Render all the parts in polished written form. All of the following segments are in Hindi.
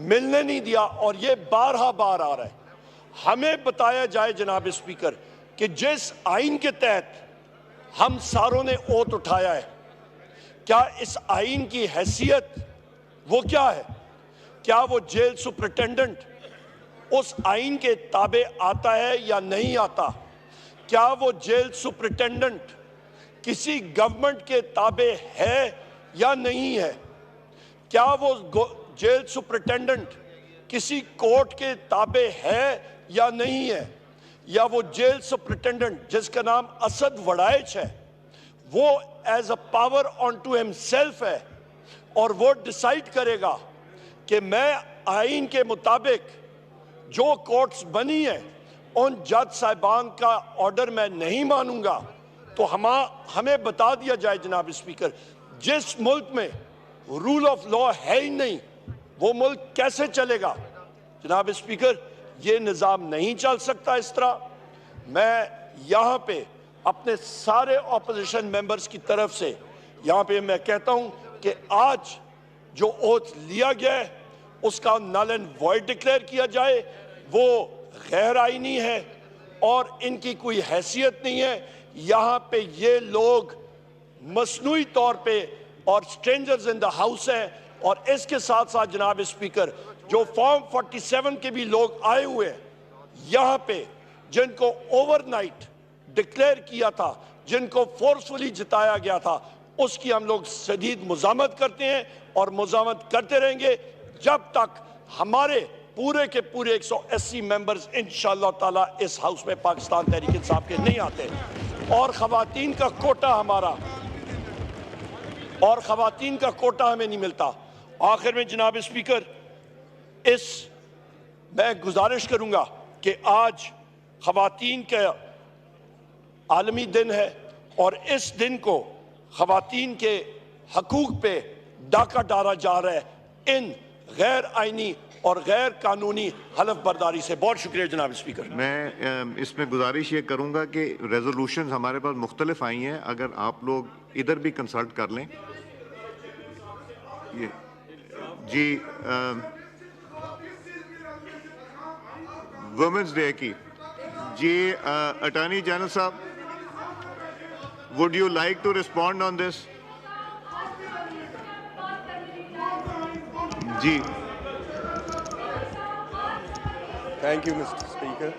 मिलने नहीं दिया और ये बारहा बार आ रहा है। हमें बताया जाए जनाब स्पीकर कि जिस आइन के तहत हम सारों ने ओथ उठाया है, क्या इस आइन की हैसियत वो क्या है? क्या वो जेल सुपरिटेंडेंट उस आइन के ताबे आता है या नहीं आता? क्या वो जेल सुपरिटेंडेंट किसी गवर्नमेंट के ताबे है या नहीं है? क्या वो जेल सुपरिटेंडेंट किसी कोर्ट के ताबे है या नहीं है? या वो जेल सुपरिटेंडेंट जिसका नाम असद वड़ाइच है, वो as a power unto himself है और वो डिसाइड करेगा कि मैं आइन के मुताबिक जो कोर्ट्स बनी है उन जज साहिबान का ऑर्डर मैं नहीं मानूंगा? तो हमें बता दिया जाए जनाब स्पीकर, जिस मुल्क में रूल ऑफ लॉ है ही नहीं वो मुल्क कैसे चलेगा? जनाब स्पीकर, ये निज़ाम नहीं चल सकता इस तरह। मैं यहाँ पे अपने सारे ऑपोजिशन मेंबर्स की तरफ से यहाँ पे मैं कहता हूँ कि आज जो ओथ लिया गया है उसका नल एंड वॉइड डिक्लेयर किया जाए। वो गैर आईनी है और इनकी कोई हैसियत नहीं है। यहाँ पे ये लोग मसनूई तौर पे और स्ट्रेंजर्स इन द हाउस है। और इसके साथ साथ जनाब स्पीकर, जो फॉर्म 47 के भी लोग आए हुए हैं यहाँ पे, जिनको ओवरनाइट डिक्लेयर किया था, जिनको फोर्सफुली जिताया गया था, उसकी हम लोग शदीद मुज़ामत करते हैं और मुज़ामत करते रहेंगे जब तक हमारे पूरे के पूरे 180 मेंबर्स इंशाअल्लाह ताला इस हाउस में पाकिस्तान तहरीक इंसाफ के नहीं आते। और ख़वातीन का कोटा हमें नहीं मिलता। आखिर में जनाब स्पीकर, मैं गुजारिश करूंगा कि आज ख़वातीन का आलमी दिन है और इस दिन को ख़वातीन के हकूक़ पे डाका डाला जा रहा है इन गैर आइनी और गैर कानूनी हलफ बर्दारी से। बहुत शुक्रिया जनाब स्पीकर। मैं इसमें गुजारिश ये करूंगा कि रेजोल्यूशन हमारे पास मुख्तलिफ आई हैं, अगर आप लोग इधर भी कंसल्ट कर लें। ये जी वुमेन्स डे की जी अटॉर्नी जनरल साहब, would you like to respond on this? जी थैंक यू मिस्टर स्पीकर।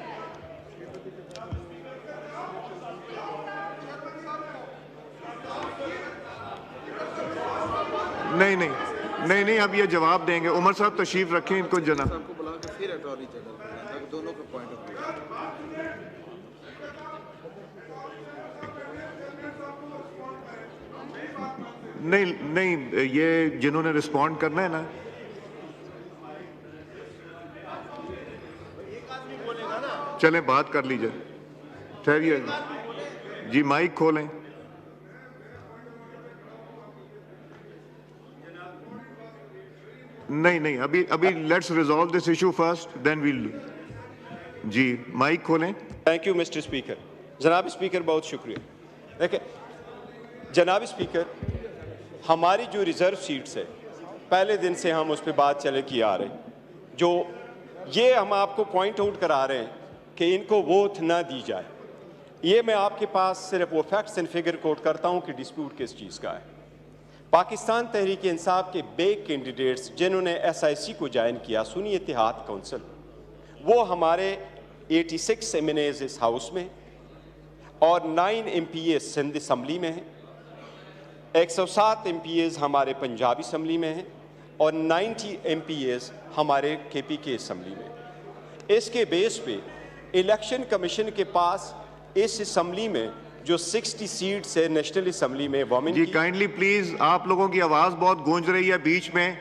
नहीं, अब ये जवाब देंगे। उमर साहब तशरीफ रखें, इनको जना दोनों के पॉइंट ऑफ व्यू। नहीं, ये जिन्होंने रिस्पॉन्ड करना है ना, चलें बात कर लीजिए। ठहरिए जी, माइक खोलें। नहीं, अभी let's resolve this issue first, then we'll. जी माइक खोलें। Thank you mister speaker. जनाब स्पीकर, बहुत शुक्रिया। देखिए जनाब स्पीकर, हमारी जो रिज़र्व सीट्स है, पहले दिन से हम उस पर बात चले की आ रहे, जो ये हम आपको पॉइंट आउट करा रहे हैं कि इनको वोट ना दी जाए। ये मैं आपके पास सिर्फ वो फैक्ट्स एंड फिगर कोट करता हूँ कि डिस्प्यूट किस चीज़ का है। पाकिस्तान तहरीक इंसाफ के बे कैंडिडेट्स जिन्होंने SIC को ज्वाइन किया, सुन्नी इत्तेहाद काउंसिल, वो हमारे 86 MNAs इस हाउस में और 9 MPAs सिंध असम्बली में हैं, 107 MPAs हमारे पंजाबी असम्बली में हैं और 90 MPAs हमारे KPK असम्बली में। इसके बेस पे इलेक्शन कमीशन के पास इस असम्बली में जो 60 सीट्स है नेशनल असम्बली में वोमेन जी, काइंडली प्लीज, आप लोगों की आवाज बहुत गूंज रही है बीच में।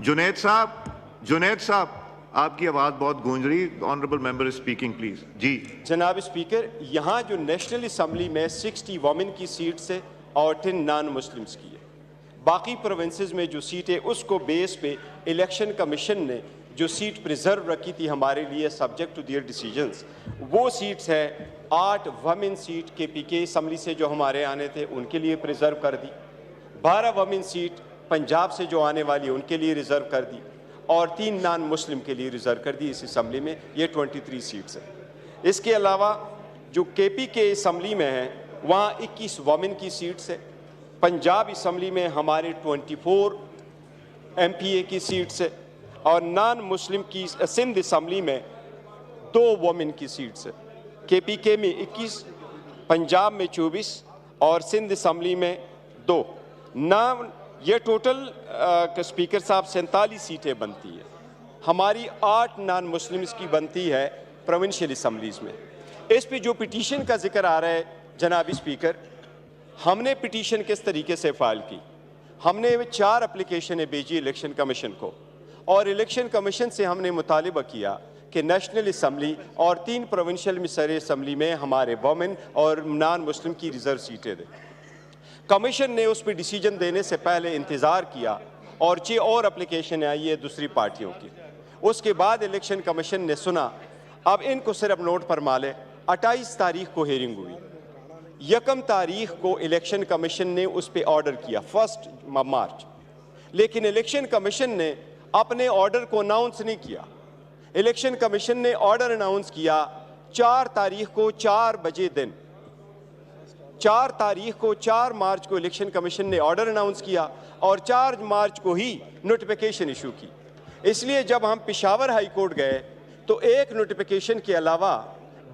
जुनैद साहब आपकी आवाज बहुत गूंज रही। Honourable member speaking please. जी जनाब स्पीकर, यहाँ जो नेशनल असम्बली में 60 वोमेन की सीट्स है और 10 नॉन मुस्लिम्स की है। बाकी प्रोविंसेस में जो सीट है उसको बेस पे इलेक्शन कमीशन ने जो सीट प्रिजर्व रखी थी हमारे लिए सब्जेक्ट टू देयर डिसीजंस, वो सीट्स है 8 वमेन सीट KPK असम्बली से जो हमारे आने थे उनके लिए प्रिजर्व कर दी, 12 वमेन सीट पंजाब से जो आने वाली उनके लिए रिजर्व कर दी और 3 नॉन मुस्लिम के लिए रिजर्व कर दी इस असम्बली में। ये 23 सीट्स है। इसके अलावा जो केपी के असम्बली में है वहाँ 21 वोमेन की सीट्स है। पंजाब असम्बली में हमारे 24 MPA की सीट्स है और नॉन मुस्लिम की सिंध असम्बली में 2 वोमेन की सीट्स है। KPK में 21, पंजाब में 24 और सिंध असम्बली में 2। नाम ये टोटल स्पीकर साहब 47 सीटें बनती है। हमारी 8 नॉन मुस्लिम्स की बनती है प्रोविंशियल असम्बलीज़ में। इस पे जो पिटीशन का जिक्र आ रहा है जनाब स्पीकर, हमने पिटीशन किस तरीके से फाइल की? हमने 4 एप्लीकेशनें भेजी इलेक्शन कमीशन को और इलेक्शन कमीशन से हमने मुतालिबा किया कि नेशनल असम्बली और 3 प्रोविंशियल मिसरी असम्बली में हमारे वोमेन और नॉन मुस्लिम की रिजर्व सीटें दें। कमीशन ने उस पर डिसीजन देने से पहले इंतज़ार किया और 6 और एप्लीकेशन आई है दूसरी पार्टियों की। उसके बाद इलेक्शन कमीशन ने सुना, अब इनको सिर्फ नोट पर माले। 28 तारीख को हेयरिंग हुई, 1 तारीख को इलेक्शन कमीशन ने उस पर ऑर्डर किया 1 मार्च, लेकिन इलेक्शन कमीशन ने अपने ऑर्डर को अनाउंस नहीं किया। इलेक्शन कमीशन ने ऑर्डर अनाउंस किया 4 तारीख को 4 बजे दिन। 4 तारीख को 4 मार्च को इलेक्शन कमीशन ने ऑर्डर अनाउंस किया और 4 मार्च को ही नोटिफिकेशन इशू की। इसलिए जब हम पेशावर हाई कोर्ट गए तो एक नोटिफिकेशन के अलावा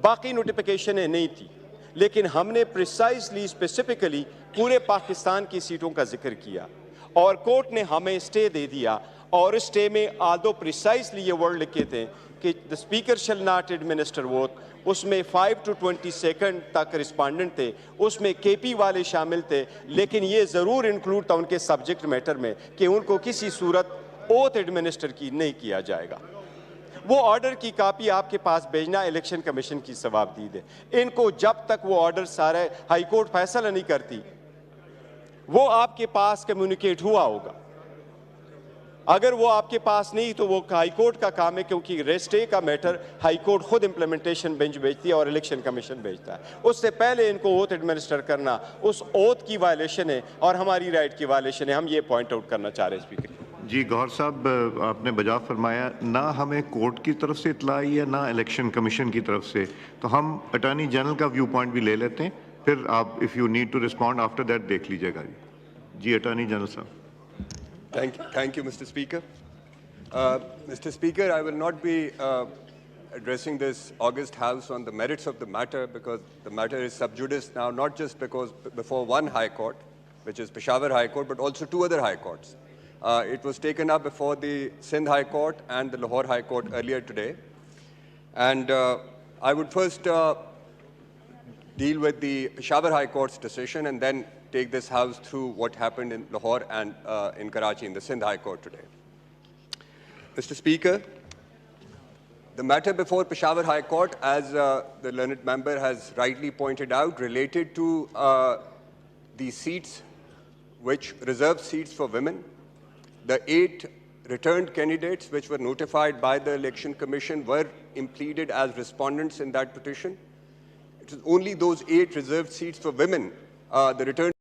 बाकी नोटिफिकेशनें नहीं थी, लेकिन हमने प्रिसाइसली स्पेसिफिकली पूरे पाकिस्तान की सीटों का जिक्र किया और कोर्ट ने हमें स्टे दे दिया। और स्टे में आदो प्रिसाइसली ये वर्ड लिखे थे कि the speaker shall not administer vote. उसमें 5 to 22 तक रिस्पॉन्डेंट थे, उसमें KP वाले शामिल थे, लेकिन ये ज़रूर इंक्लूड था उनके सब्जेक्ट मैटर में कि उनको किसी सूरत ओथ एडमिनिस्टर की नहीं किया जाएगा। वो ऑर्डर की कापी आपके पास भेजना इलेक्शन कमीशन की सवाबदीद है। इनको जब तक वो ऑर्डर सारे हाई कोर्ट फैसला नहीं करती वो आपके पास कम्युनिकेट हुआ होगा। अगर वो आपके पास नहीं तो वो हाई कोर्ट का काम है, क्योंकि रेस्टे का मैटर हाई कोर्ट खुद इंप्लीमेंटेशन बेंच भेजती है और इलेक्शन कमीशन भेजता है। उससे पहले इनको ओथ एडमिनिस्टर करना उस ओथ की वायलेशन है और हमारी राइट की वायलेशन है। हम ये पॉइंट आउट करना चाह रहे हैं स्पीकर जी। गौहर साहब, आपने बजा फरमाया, ना हमें कोर्ट की तरफ से इतला आई है ना इलेक्शन कमीशन की तरफ से, तो हम अटॉर्नी जनरल का व्यू पॉइंट भी ले लेते हैं, फिर आप if you need to respond after that देख लीजिएगा जी। अटॉर्नी जनरल साहब। Thank you, Mr. Speaker. Mr. Speaker, I will not be addressing this august House on the merits of the matter, because the matter is sub judice now, not just because before one High Court, which is Peshawar High Court, but also 2 other High Courts. It was taken up before the Sindh High Court and the Lahore High Court earlier today. And I would first deal with the Peshawar High Court's decision and then take this House through what happened in Lahore and in Karachi in the Sindh High Court today. Mr. Speaker, the matter before Peshawar High Court, as the learned member has rightly pointed out, related to the seats, which reserved seats for women. The 8 returned candidates which were notified by the Election Commission were impleaded as respondents in that petition. It was only those 8 reserved seats for women, the returned